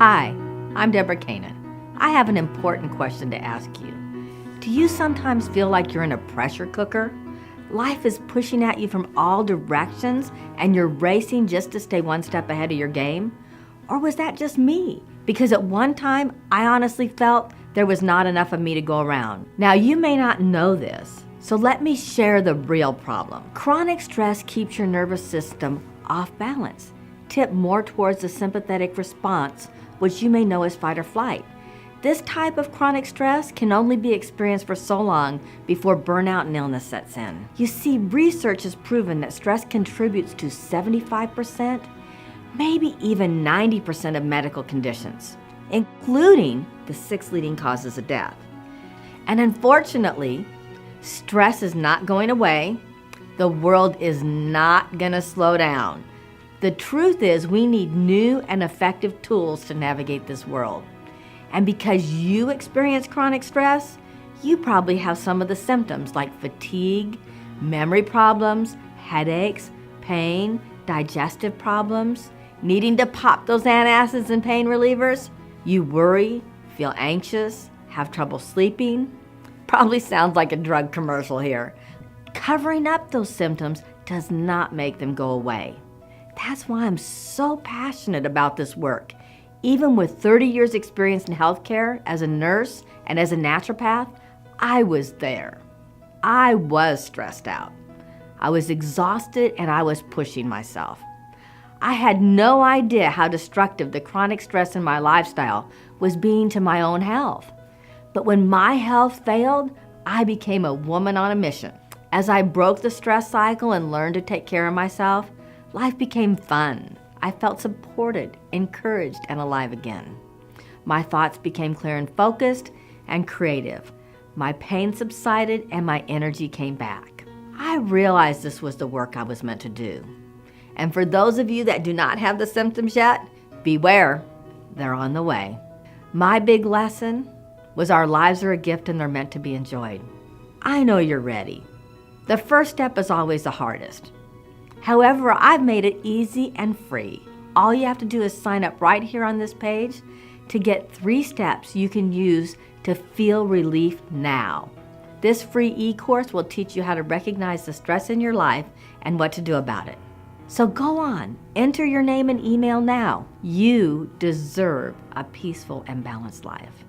Hi, I'm Deborah Kanan. I have an important question to ask you. Do you sometimes feel like you're in a pressure cooker? Life is pushing at you from all directions and you're racing just to stay one step ahead of your game? Or was that just me? Because at one time, I honestly felt there was not enough of me to go around. Now, you may not know this, so let me share the real problem. Chronic stress keeps your nervous system off balance, tipped more towards the sympathetic response, which you may know as fight or flight. This type of chronic stress can only be experienced for so long before burnout and illness sets in. You see, research has proven that stress contributes to 75%, maybe even 90% of medical conditions, including the 6 leading causes of death. And unfortunately, stress is not going away. The world is not going to slow down. The truth is, we need new and effective tools to navigate this world. And because you experience chronic stress, you probably have some of the symptoms like fatigue, memory problems, headaches, pain, digestive problems, needing to pop those antacids and pain relievers. You worry, feel anxious, have trouble sleeping. Probably sounds like a drug commercial here. Covering up those symptoms does not make them go away. That's why I'm so passionate about this work. Even with 30 years experience in healthcare as a nurse and as a naturopath, I was there. I was stressed out. I was exhausted and I was pushing myself. I had no idea how destructive the chronic stress in my lifestyle was being to my own health. But when my health failed, I became a woman on a mission. As I broke the stress cycle and learned to take care of myself, life became fun. I felt supported, encouraged, and alive again. My thoughts became clear and focused and creative. My pain subsided and my energy came back. I realized this was the work I was meant to do. And for those of you that do not have the symptoms yet, beware, they're on the way. My big lesson was our lives are a gift and they're meant to be enjoyed. I know you're ready. The first step is always the hardest. However, I've made it easy and free. All you have to do is sign up right here on this page to get 3 steps you can use to feel relief now. This free e-course will teach you how to recognize the stress in your life and what to do about it. So go on, enter your name and email now. You deserve a peaceful and balanced life.